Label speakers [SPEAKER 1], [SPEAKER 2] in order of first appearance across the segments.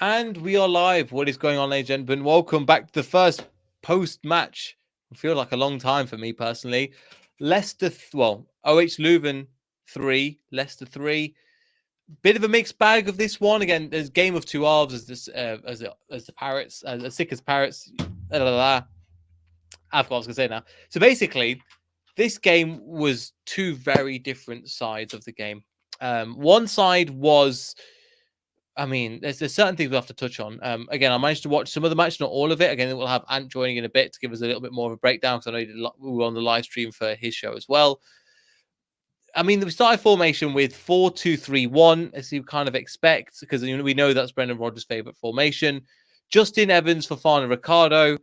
[SPEAKER 1] And we are live. What is going on, ladies and gentlemen? Welcome back to the first post-match. It feels like a long time for me personally. OH Leuven 3, Leicester 3. Bit of a mixed bag of this one. Again, there's game of two halves as the Parrots, as sick as Parrots. I've got what I was going to say now. So basically, this game was two very different sides of the game. One side was... there's certain things we'll have to touch on. Again, I managed to watch some of the match, not all of it. Again, we'll have Ant joining in a bit to give us a little bit more of a breakdown because I know we were on the live stream for his show as well. We started formation with 4-2-3-1, as you kind of expect, because we know that's Brendan Rodgers' favourite formation. Justin Evans, Fofana, Ricardo.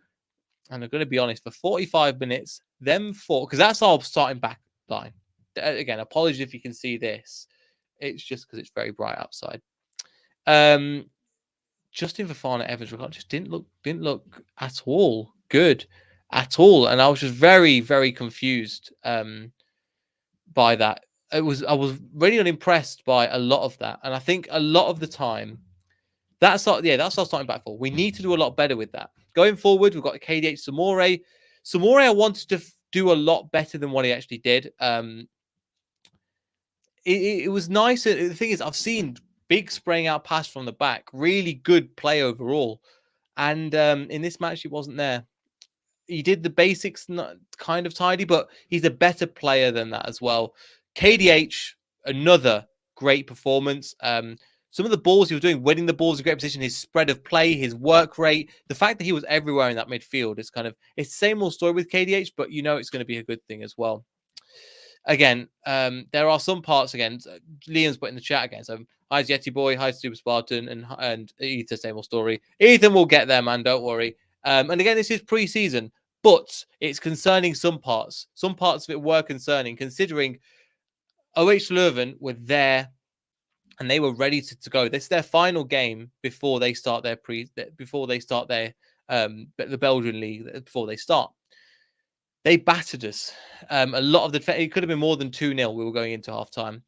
[SPEAKER 1] And I'm going to be honest, for 45 minutes, them four, because that's our starting back line. Again, apologies if you can see this. It's just because it's very bright outside. Justin Fofana, Evans, Ricardo just didn't look at all good at all, and I was just very, very confused by that. I was really unimpressed by a lot of that, and I think a lot of the time that's our starting back four. We need to do a lot better with that going forward. We've got KDH Samore. I wanted to do a lot better than what he actually did. It was nice. The thing is, I've seen big spraying out pass from the back, really good play overall, and in this match, he wasn't there. He did the basics kind of tidy, but he's a better player than that as well. KDH, another great performance. Some of the balls he was doing, winning the balls in a great position, his spread of play, his work rate, the fact that he was everywhere in that midfield is it's the same old story with KDH, but it's going to be a good thing as well. Again, there are some parts, again, Liam's put in the chat again. So, hi, Yeti Boy, hi, Super Spartan, and Ethan, same old story. Ethan will get there, man, don't worry. And again, this is pre-season, but it's concerning some parts. Some parts of it were concerning, considering OH Leuven were there and they were ready to go. This is their final game before they start the Belgian league, before they start. They battered us. A lot of it could have been more than 2-0. We were going into halftime.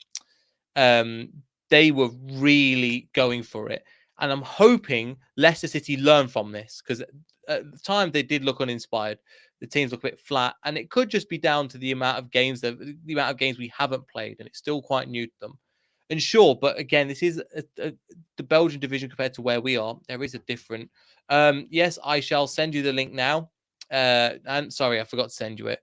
[SPEAKER 1] They were really going for it. And I'm hoping Leicester City learn from this, because at the time they did look uninspired. The teams look a bit flat, and it could just be down to the amount of games we haven't played, and it's still quite new to them. And sure, but again, this is the Belgian division compared to where we are. There is a different. Yes, I shall send you the link now. And sorry, I forgot to send you it.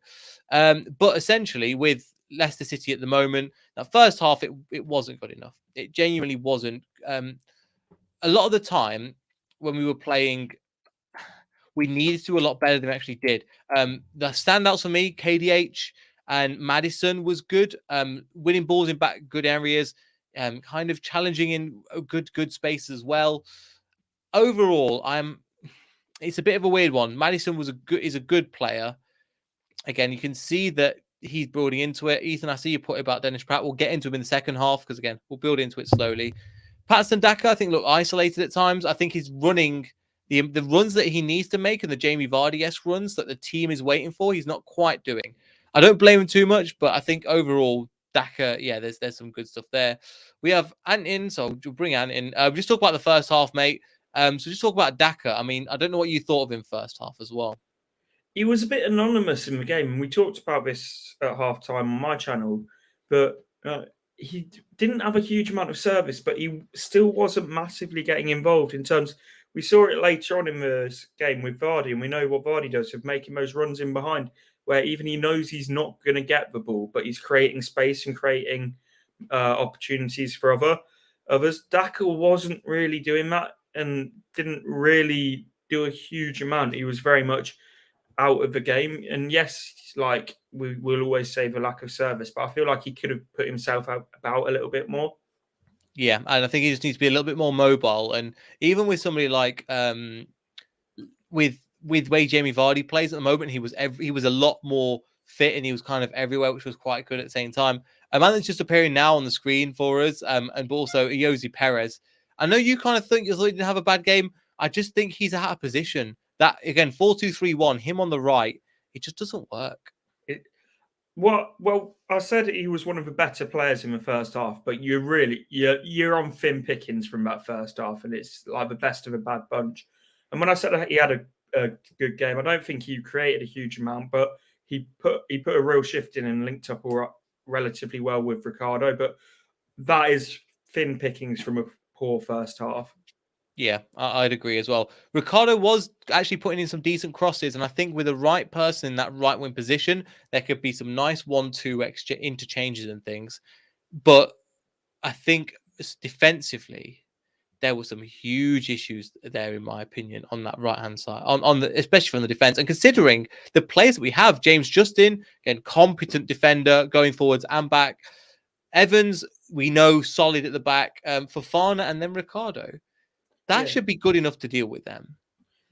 [SPEAKER 1] But essentially, with Leicester City at the moment, that first half, it wasn't good enough. It genuinely wasn't. A lot of the time when we were playing, we needed to do a lot better than we actually did. The standouts for me, KDH and Madison was good. Winning balls in back good areas, kind of challenging in good space as well. Overall, it's a bit of a weird one. Madison is a good player. Again, you can see that he's building into it. Ethan, I see you put about Dennis Praet. We'll get into him in the second half because, again, we'll build into it slowly. Patson Daka, I think, look isolated at times. I think he's running the runs that he needs to make and the Jamie Vardy-esque runs that the team is waiting for. He's not quite doing. I don't blame him too much, but I think overall, Daka, there's some good stuff there. We have Ant in, so we'll bring Ant in. We'll just talk about the first half, mate. So just talk about Daka. I don't know what you thought of him first half as well.
[SPEAKER 2] He was a bit anonymous in the game, and we talked about this at halftime on my channel, but he didn't have a huge amount of service, but he still wasn't massively getting involved in terms. We saw it later on in the game with Vardy, and we know what Vardy does of making those runs in behind, where even he knows he's not going to get the ball, but he's creating space and creating opportunities for others. Daka wasn't really doing that and didn't really do a huge amount. He was very much out of the game. And yes, like we'll always say the lack of service, but I feel like he could have put himself out about a little bit more.
[SPEAKER 1] Yeah, and I think he just needs to be a little bit more mobile. And even with somebody like with way Jamie Vardy plays at the moment, he was a lot more fit and he was kind of everywhere, which was quite good at the same time. A man that's just appearing now on the screen for us, and also Iosi Perez. I know you kind of think he didn't have a bad game. I just think he's out of position. That again, 4-2-3-1, him on the right, it just doesn't work.
[SPEAKER 2] Well, I said he was one of the better players in the first half, but you're on thin pickings from that first half, and it's like the best of a bad bunch. And when I said he had a good game, I don't think he created a huge amount, but he put a real shift in and linked up relatively well with Ricardo. But that is thin pickings from a poor first half.
[SPEAKER 1] Yeah, I'd agree as well. Ricardo was actually putting in some decent crosses, and I think with the right person in that right wing position, there could be some nice 1-2 interchanges and things. But I think defensively, there were some huge issues there, in my opinion, on that right hand side, especially from the defense. And considering the players that we have, James Justin, again, competent defender going forwards and back. Evans, we know, solid at the back. Fofana and then Ricardo. That should be good enough to deal with them.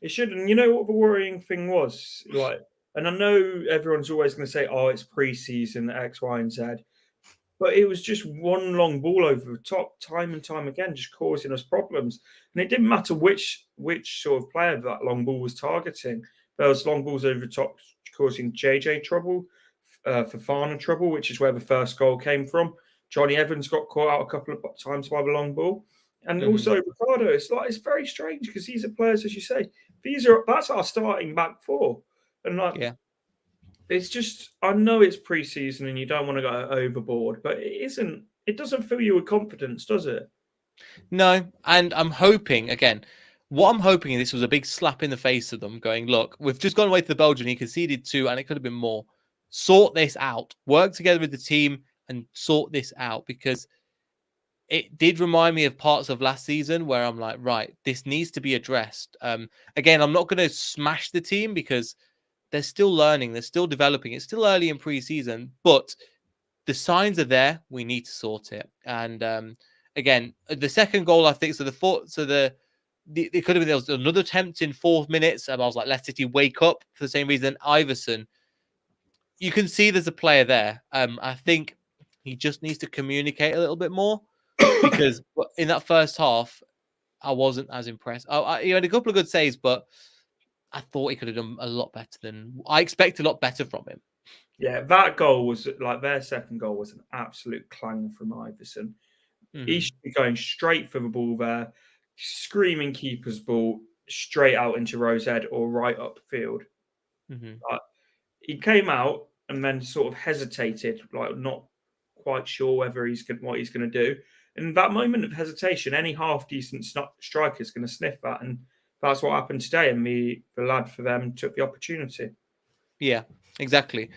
[SPEAKER 2] It should. And you know what the worrying thing was? Like, and I know everyone's always going to say, oh, it's pre-season, X, Y, and Z. But it was just one long ball over the top, time and time again, just causing us problems. And it didn't matter which sort of player that long ball was targeting. There was long balls over the top causing JJ trouble, Fofana trouble, which is where the first goal came from. Johnny Evans got caught out a couple of times by the long ball. And also Ricardo, it's very strange because these are players, as you say, that's our starting back four. And it's just, I know it's pre-season and you don't want to go overboard, but it doesn't fill you with confidence, does it?
[SPEAKER 1] No, and I'm hoping, again, what I'm hoping is this was a big slap in the face of them going, look, we've just gone away to the Belgian, he conceded 2 and it could have been more. Sort this out, work together with the team and sort this out, because it did remind me of parts of last season where I'm like, right, this needs to be addressed. Again, I'm not going to smash the team because they're still learning, they're still developing. It's still early in pre-season, but the signs are there. We need to sort it. And again, the second goal, I think, it could have been, there was another attempt in 4 minutes. I was like, Leicester City wake up for the same reason. Iverson, you can see there's a player there. I think he just needs to communicate a little bit more, because in that first half, I wasn't as impressed. He had a couple of good saves, but I thought he could have done a lot better I expect a lot better from him.
[SPEAKER 2] Yeah, that goal was like their second goal was an absolute clanger from Iverson. He should be going straight for the ball there, screaming keeper's ball straight out into Rosette or right upfield. He came out and then sort of hesitated, like not quite sure whether what he's going to do. And that moment of hesitation, any half decent striker is going to sniff that, and that's what happened today. And the lad for them took the opportunity.
[SPEAKER 1] Yeah, exactly.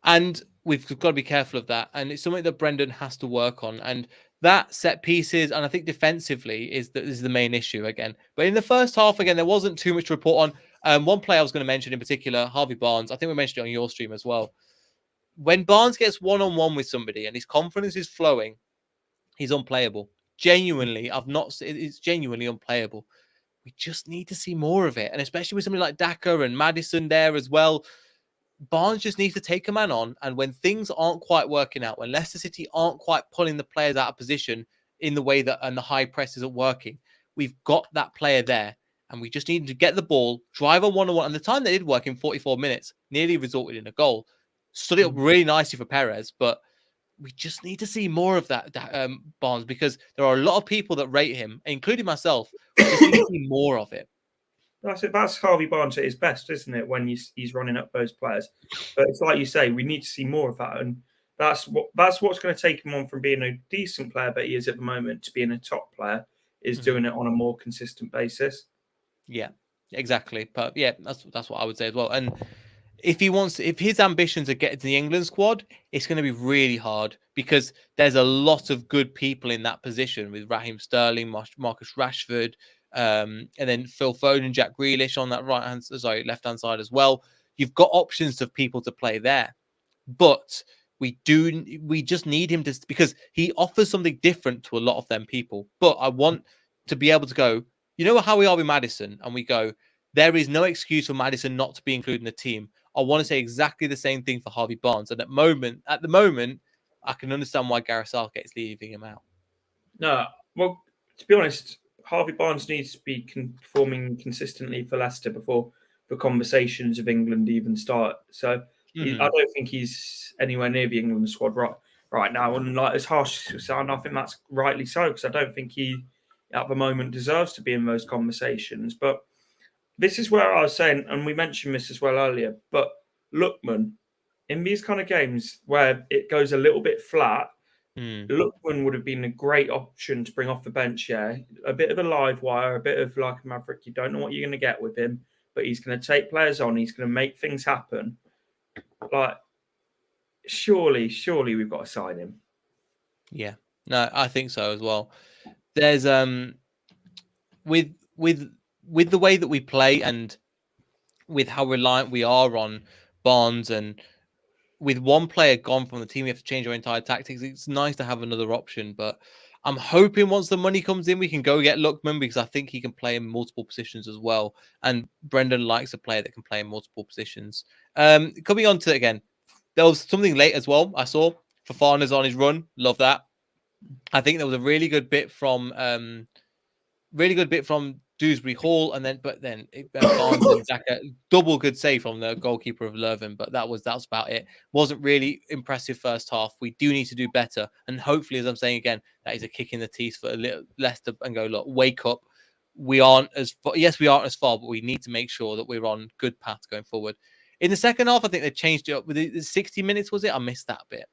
[SPEAKER 1] And we've got to be careful of that. And it's something that Brendan has to work on. And that set pieces, and I think defensively is the main issue again. But in the first half, again, there wasn't too much to report on. One player I was going to mention in particular, Harvey Barnes. I think we mentioned it on your stream as well. When Barnes gets one-on-one with somebody and his confidence is flowing, he's unplayable. Genuinely, it's genuinely unplayable. We just need to see more of it. And especially with somebody like Daka and Maddison there as well, Barnes just needs to take a man on. And when things aren't quite working out, when Leicester City aren't quite pulling the players out of position in the way that, and the high press isn't working, we've got that player there. And we just need to get the ball, drive on one-on-one. And the time they did work in 44 minutes nearly resulted in a goal. Stood it up really nicely for Perez, but we just need to see more of that Barnes, because there are a lot of people that rate him, including myself. We just need to see more of it.
[SPEAKER 2] That's it. That's Harvey Barnes at his best, isn't it? When he's running up those players. But it's like you say, we need to see more of that, and that's what's going to take him on from being a decent player that he is at the moment to being a top player. Is doing it on a more consistent basis.
[SPEAKER 1] Yeah, exactly. But yeah, that's what I would say as well. And if his ambitions are getting to the England squad, it's going to be really hard, because there's a lot of good people in that position with Raheem Sterling, Marcus Rashford, and then Phil Foden, Jack Grealish on that left-hand side as well. You've got options of people to play there, but we just need him to, because he offers something different to a lot of them people. But I want to be able to go, you know how we are with Maddison, and we go, there is no excuse for Maddison not to be included in the team. I want to say exactly the same thing for Harvey Barnes. And at the moment, I can understand why Gareth Southgate's leaving him out.
[SPEAKER 2] No, well, to be honest, Harvey Barnes needs to be performing consistently for Leicester before the conversations of England even start. So I don't think he's anywhere near the England squad right now. And like as harsh as it sounds, I think that's rightly so, because I don't think he at the moment deserves to be in those conversations. But this is where I was saying, and we mentioned this as well earlier, but Lookman, in these kind of games where it goes a little bit flat, Lookman would have been a great option to bring off the bench. Yeah, a bit of a live wire, a bit of like a maverick. You don't know what you're going to get with him, but he's going to take players on. He's going to make things happen. Like, surely we've got to sign him.
[SPEAKER 1] Yeah, no, I think so as well. There's with the way that we play and with how reliant we are on Barnes, and with one player gone from the team, we have to change our entire tactics. It's nice to have another option, but I'm hoping once the money comes in, we can go get Lookman, because I think he can play in multiple positions as well. And Brendan likes a player that can play in multiple positions. Coming on to it again, there was something late as well. I saw Fofana's on his run. Love that. I think there was a really good bit from Dewsbury Hall, and then Barnes and Xhaka, double good save from the goalkeeper of Leuven, but that's about it. Wasn't really impressive first half. We do need to do better, and hopefully, as I'm saying again, that is a kick in the teeth for a little Leicester, and go, look, wake up. We aren't as far, but we need to make sure that we're on good path going forward. In the second half, I think they changed it up. With the 60 minutes, was it? I missed that bit.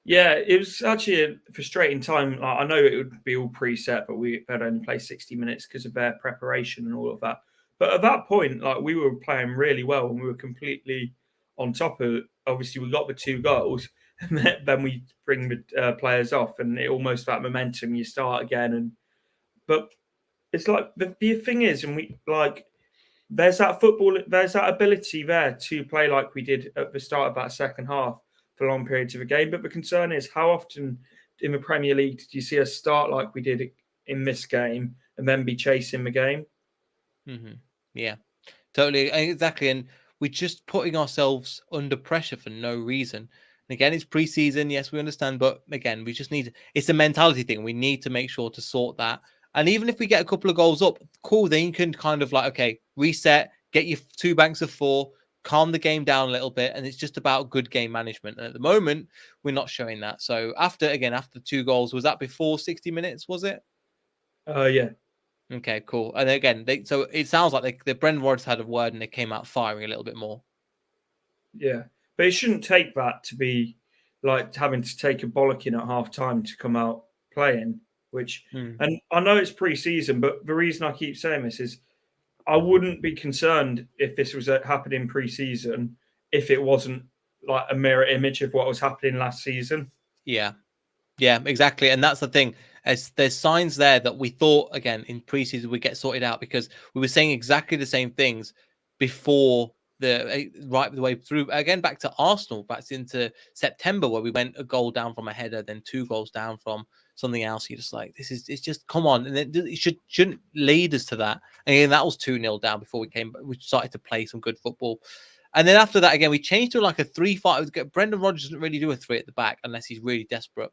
[SPEAKER 2] Yeah, it was actually a frustrating time. I know it would be all preset, but we had only played 60 minutes because of their preparation and all of that. But at that point, like, we were playing really well and we were completely on top of it. Obviously, we got the 2 goals, and then we bring the players off, and it almost that momentum, you start again. But it's like the thing is, and we like, there's that ability there to play like we did at the start of that second half for long periods of a game. But the concern is, how often in the Premier League did you see us start like we did in this game and then be chasing the game?
[SPEAKER 1] Yeah, totally, exactly. And we're just putting ourselves under pressure for no reason. And again, it's pre-season, yes, we understand, but again, we just need, it's a mentality thing. We need to make sure to sort that. And even if we get a couple of goals up, cool, then you can kind of like, okay, reset, get your 2 banks of 4, calm the game down a little bit, and it's just about good game management. And at the moment, we're not showing that. So after 2 goals, was that before 60 minutes, was it?
[SPEAKER 2] Yeah.
[SPEAKER 1] Okay, cool. And again, so it sounds like the Brendan Rodgers had a word and they came out firing a little bit more.
[SPEAKER 2] Yeah, but it shouldn't take that to be like having to take a bollocking at half time to come out playing, and I know it's pre-season, but the reason I keep saying this is I wouldn't be concerned if this was happening pre-season if it wasn't like a mirror image of what was happening last season.
[SPEAKER 1] Yeah, exactly. And that's the thing. As there's signs there that we thought, again, in pre-season would get sorted out, because we were saying exactly the same things before right the way through. Again, back to Arsenal, back into September, where we went a goal down from a header, then 2 goals down from something else. You're just like, it's just, come on. And it shouldn't lead us to that. And again, that was 2-0 down before we started to play some good football. And then after that, again, we changed to like a 3-5. Brendan Rodgers doesn't really do a 3 at the back unless he's really desperate.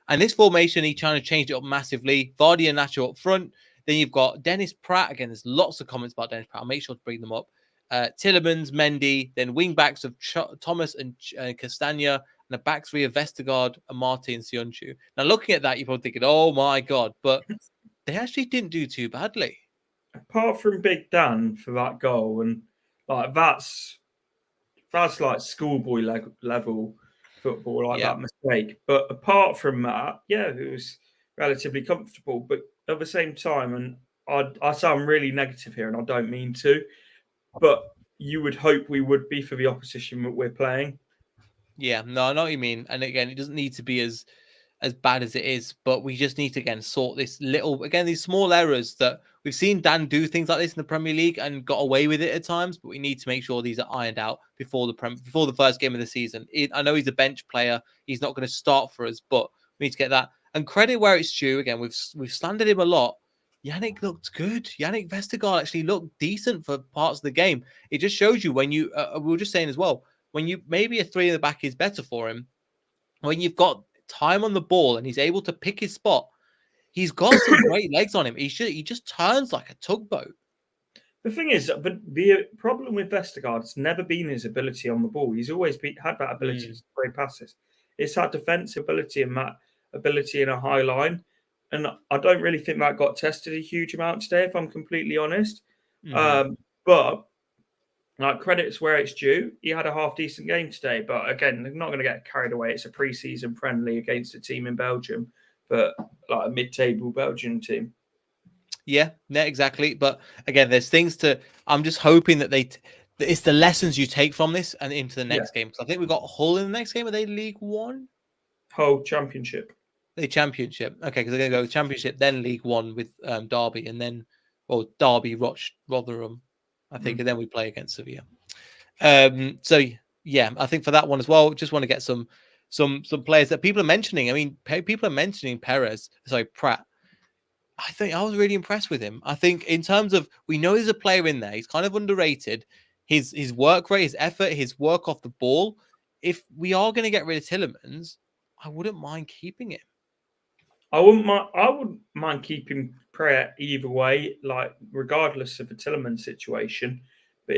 [SPEAKER 1] And this formation, he trying to change it up massively. Vardy and Nacho up front. Then you've got Dennis Praet. Again, there's lots of comments about Dennis Praet. I'll make sure to bring them up. Tillemans, Mendy, then wing backs of Thomas and Castagna, and a back 3 of Vestergaard and Martin Sionchu. Now, looking at that, you're probably thinking, oh my God, but they actually didn't do too badly.
[SPEAKER 2] Apart from Big Dan for that goal, and like that's like schoolboy level football, like that mistake. But apart from that, yeah, it was relatively comfortable. But at the same time, and I sound really negative here, and I don't mean to, but you would hope we would be for the opposition that we're playing.
[SPEAKER 1] Yeah, no, I know what you mean. And again, it doesn't need to be as bad as it is, but we just need to again sort this these small errors that we've seen Dan do things like this in the Premier League and got away with it at times, but we need to make sure these are ironed out before the first game of the season. I know he's a bench player, he's not going to start for us, but we need to get that. And credit where it's due. Again, we've slandered him a lot. Yannick looked good. Yannick Vestergaard actually looked decent for parts of the game. It just shows you when you we were just saying as well, when you maybe a 3 in the back is better for him, when you've got time on the ball and he's able to pick his spot, he's got some great legs on him. He just turns like a tugboat.
[SPEAKER 2] The thing is, the problem with Vestergaard has never been his ability on the ball. He's always had that ability to play passes. It's that defensive ability and that ability in a high line. And I don't really think that got tested a huge amount today, if I'm completely honest. But like, credit's where it's due. He had a half-decent game today. But again, they're not going to get carried away. It's a pre-season friendly against a team in Belgium, but like a mid-table Belgian team.
[SPEAKER 1] Yeah, exactly. But again, there's things to. I'm just hoping that it's the lessons you take from this and into the next game. Because I think we've got Hull in the next game. Are they League One?
[SPEAKER 2] Hull Championship.
[SPEAKER 1] The Championship. Okay, because they're going to go Championship, then League One with Derby, and then Derby, Rotherham, I think, and then we play against Sevilla. So yeah, I think for that one as well, just want to get some players that people are mentioning. I mean, people are mentioning Praet. I think I was really impressed with him. I think in terms of, we know there's a player in there. He's kind of underrated. His work rate, his effort, his work off the ball. If we are going to get rid of Tielemans, I wouldn't mind keeping him.
[SPEAKER 2] I wouldn't mind keeping Praet either way, like regardless of the Tielemans situation. But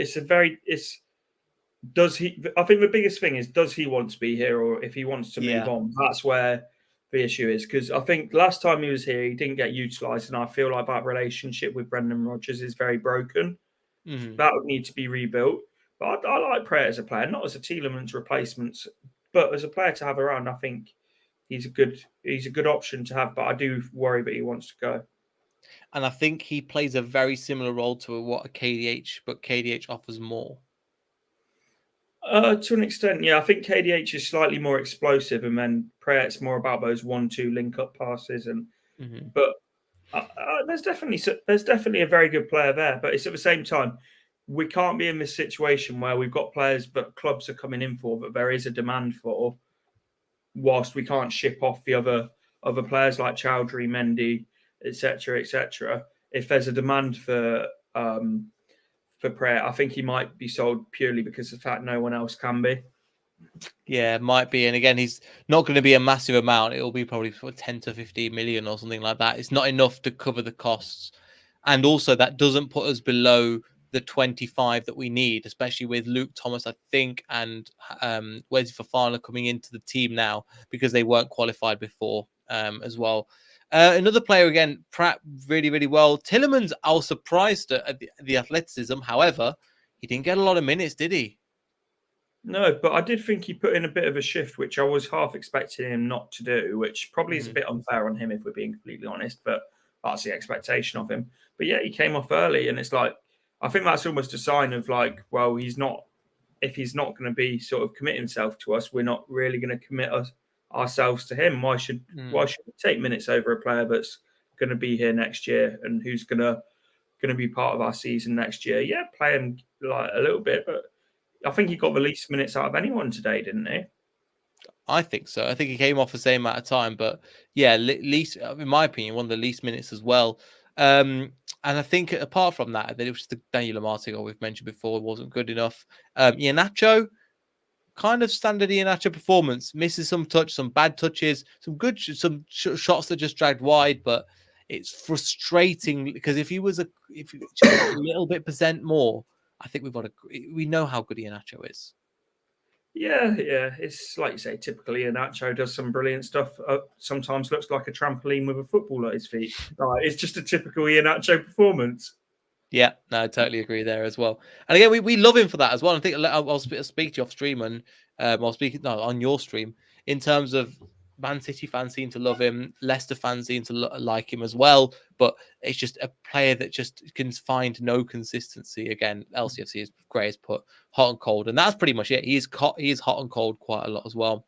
[SPEAKER 2] does he? I think the biggest thing is, does he want to be here, or if he wants to move on? That's where the issue is, because I think last time he was here, he didn't get utilised, and I feel like that relationship with Brendan Rodgers is very broken. That would need to be rebuilt. But I like Praet as a player, not as a Tielemans replacement, but as a player to have around. I think he's a good option to have, but I do worry that he wants to go.
[SPEAKER 1] And I think he plays a very similar role to what a KDH, but KDH offers more.
[SPEAKER 2] To an extent, yeah. I think KDH is slightly more explosive, and then Praet's more about those 1-2 link-up passes. But there's definitely a very good player there. But it's at the same time, we can't be in this situation where we've got players but clubs are coming in for that there is a demand for, whilst we can't ship off the other players like Chowdhury, Mendy, etc. If there's a demand for Praet, I think he might be sold purely because of the fact no one else can be.
[SPEAKER 1] Yeah, it might be. And again, he's not going to be a massive amount. It'll be probably 10 to 15 million or something like that. It's not enough to cover the costs. And also, that doesn't put us below the 25 that we need, especially with Luke Thomas, I think, and Wesley Fofana coming into the team now because they weren't qualified before as well. Another player, again, Praet, really, really well. Tielemans, I was surprised at the athleticism. However, he didn't get a lot of minutes, did he?
[SPEAKER 2] No, but I did think he put in a bit of a shift, which I was half expecting him not to do, which probably is a bit unfair on him, if we're being completely honest, but that's the expectation of him. But yeah, he came off early, and it's like, I think that's almost a sign of like, well, if he's not going to be sort of commit himself to us, we're not really going to commit ourselves to him. Why should we take minutes over a player that's going to be here next year and who's going to be part of our season next year? Yeah, play him like a little bit, but I think he got the least minutes out of anyone today, didn't he?
[SPEAKER 1] I think so. I think he came off the same amount of time, but yeah, least, in my opinion, one of the least minutes as well. And I think apart from that, it was the Daniel Amartey we've mentioned before wasn't good enough. Nacho, kind of standard Nacho performance, misses some bad touches, some shots that just dragged wide, but it's frustrating because if he was just a little bit percent more, I think we know how good Nacho is.
[SPEAKER 2] Yeah. It's like you say, typically Nacho does some brilliant stuff. Sometimes looks like a trampoline with a football at his feet. It's just a typical Nacho performance.
[SPEAKER 1] Yeah, no, I totally agree there as well. And again, we love him for that as well. I think I'll speak to you off stream and I'll speak on your stream in terms of Man City fans seem to love him, Leicester fans seem to like him as well. But it's just a player that just can find no consistency. Again, LCFC, as Gray has put, hot and cold, and that's pretty much it. He is hot and cold quite a lot as well.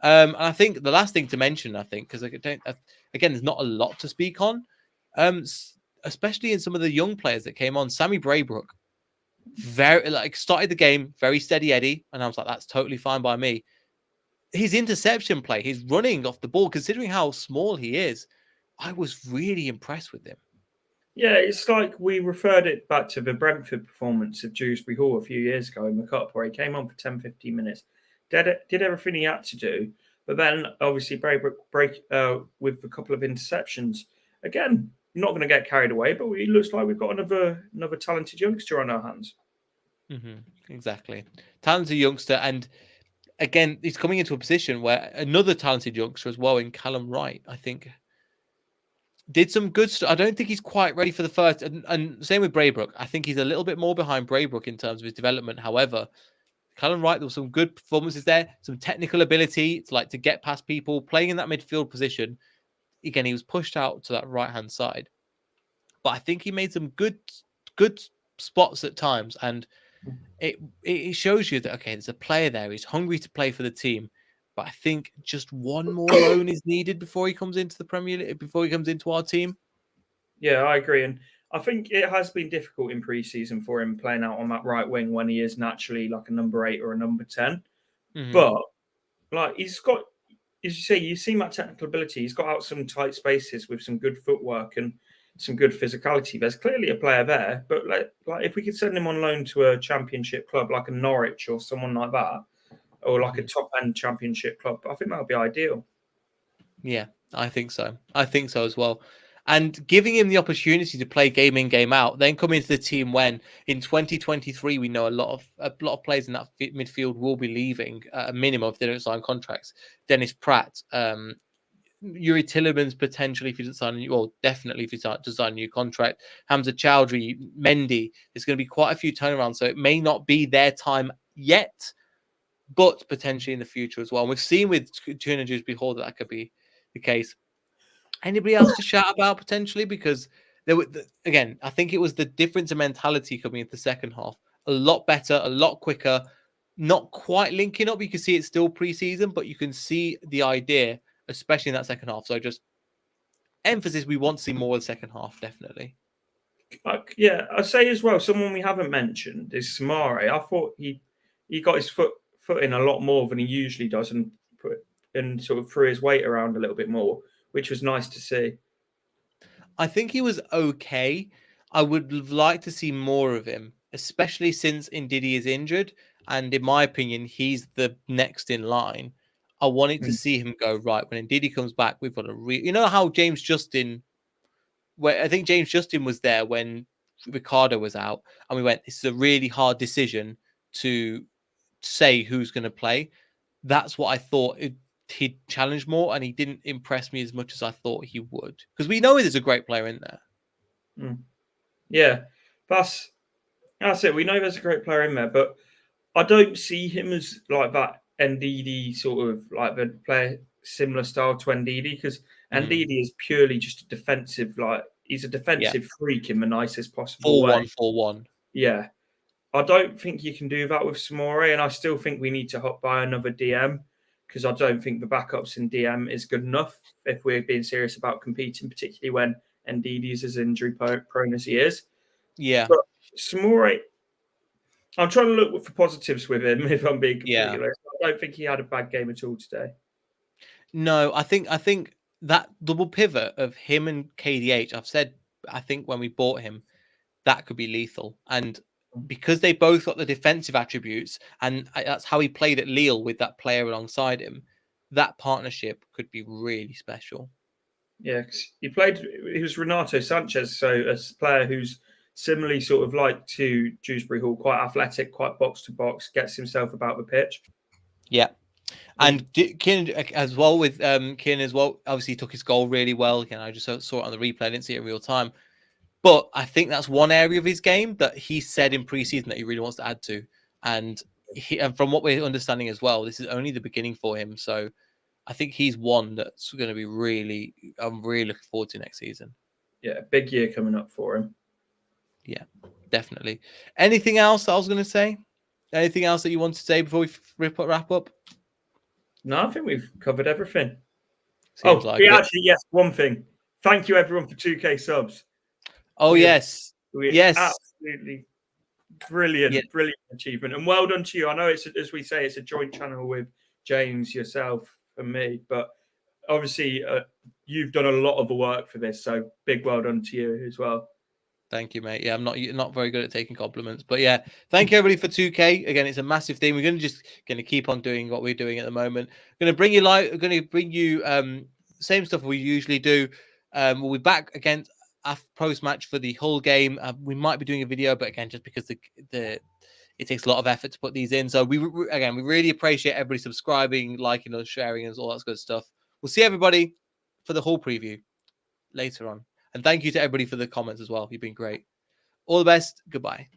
[SPEAKER 1] And I think the last thing to mention, because again, there's not a lot to speak on. Especially in some of the young players that came on. Sammy Braybrook, started the game very steady Eddie, and I was like, that's totally fine by me. His interception play, his running off the ball, considering how small he is, I was really impressed with him.
[SPEAKER 2] Yeah, it's like we referred it back to the Brentford performance of Dewsbury Hall a few years ago in the Cup, where he came on for 10-15 minutes, did everything he had to do, but then obviously Braybrook with a couple of interceptions. Again, not going to get carried away, but it looks like we've got another talented youngster on our hands.
[SPEAKER 1] Exactly. Talented youngster. And again, he's coming into a position where another talented youngster as well in Callum Wright, I think, did some good stuff. I don't think he's quite ready for the first. And same with Braybrook. I think he's a little bit more behind Braybrook in terms of his development. However, Callum Wright, there was some good performances there, some technical ability to get past people, playing in that midfield position. Again, he was pushed out to that right-hand side. But I think he made some good spots at times. And it shows you that, okay, there's a player there. He's hungry to play for the team. But I think just one more loan is needed before he comes into the Premier League, before he comes into our team.
[SPEAKER 2] Yeah, I agree. And I think it has been difficult in pre-season for him playing out on that right wing when he is naturally like a number 8 or a number 10. But like he's got, as you say, you've seen that technical ability. He's got out some tight spaces with some good footwork and some good physicality. There's clearly a player there. But like if we could send him on loan to a championship club like a Norwich or someone like that, or like a top-end championship club, I think that would be ideal.
[SPEAKER 1] Yeah, I think so. I think so as well. And giving him the opportunity to play game in, game out, then come into the team when in 2023 we know a lot of players in that midfield will be leaving at a minimum if they don't sign contracts. Dennis Praet, Yuri Tillemans potentially if he doesn't sign a new, well, definitely if he doesn't sign a new contract. Hamza Chowdhury, Mendy. There's going to be quite a few turnarounds, so it may not be their time yet, but potentially in the future as well. And we've seen with Tuna Dewsbury Hall that could be the case. Anybody else to shout about potentially? Because there were, again, I think it was the difference in mentality coming into the second half. A lot better, a lot quicker, not quite linking up. You can see it's still pre-season, but you can see the idea, especially in that second half. So just emphasis, we want to see more of the second half, definitely.
[SPEAKER 2] Yeah, I'd say as well, someone we haven't mentioned is Samare. I thought he got his foot in a lot more than he usually does and sort of threw his weight around a little bit more, which was nice to see.
[SPEAKER 1] I think he was okay. I would like to see more of him, especially since Ndidi is injured. And in my opinion, he's the next in line. I wanted to see him go, right, when Ndidi comes back, we've got a you know how James Justin, where I think James Justin was there when Ricardo was out, and we went, this is a really hard decision to say who's going to play. That's what I thought he'd challenge more, and he didn't impress me as much as I thought he would. Because we know there's a great player in there.
[SPEAKER 2] Yeah, that's it. We know there's a great player in there, but I don't see him as like that Ndidi sort of like the player similar style to Ndidi, because Ndidi is purely just a defensive, like he's a defensive freak in the nicest possible way.
[SPEAKER 1] 4-1-4-1.
[SPEAKER 2] Yeah. I don't think you can do that with Samore, and I still think we need to hop by another DM, because I don't think the backups in DM is good enough if we're being serious about competing, particularly when Ndidi is as injury prone as he is.
[SPEAKER 1] Yeah.
[SPEAKER 2] But Samore, I'm trying to look for positives with him, if I'm being completely honest. I don't think he had a bad game at all today.
[SPEAKER 1] No, I think that double pivot of him and KDH, I've said, I think when we bought him, that could be lethal. And because they both got the defensive attributes, and that's how he played at Lille with that player alongside him, that partnership could be really special.
[SPEAKER 2] Yeah, he was Renato Sanchez, so a player who's similarly sort of like to Dewsbury Hall, quite athletic, quite box to box, gets himself about the pitch.
[SPEAKER 1] Yeah. And Kieran as well with Kieran as well, obviously he took his goal really well. Again, I just saw it on the replay, I didn't see it in real time. But I think that's one area of his game that he said in pre-season that he really wants to add to. And from what we're understanding as well, this is only the beginning for him. So I think he's one that's going to be I'm really looking forward to next season.
[SPEAKER 2] Yeah, big year coming up for him.
[SPEAKER 1] Yeah, definitely. Anything else I was going to say? Anything else that you want to say before we wrap up?
[SPEAKER 2] No, I think we've covered everything. Yes, one thing. Thank you, everyone, for 2K subs.
[SPEAKER 1] Oh, yes. Yes.
[SPEAKER 2] Absolutely brilliant achievement. And well done to you. I know it's, as we say, it's a joint channel with James, yourself, and me. But obviously, you've done a lot of the work for this. So big well done to you as well.
[SPEAKER 1] Thank you, mate. Yeah, I'm not very good at taking compliments, but yeah, thank you everybody for 2K. Again, it's a massive thing. We're going to keep on doing what we're doing at the moment. Going to bring you same stuff we usually do. We'll be back again post match for the Hull game. We might be doing a video, but again, just because it takes a lot of effort to put these in. So we really appreciate everybody subscribing, liking us, sharing us, all that good stuff. We'll see everybody for the Hull preview later on. And thank you to everybody for the comments as well. You've been great. All the best. Goodbye.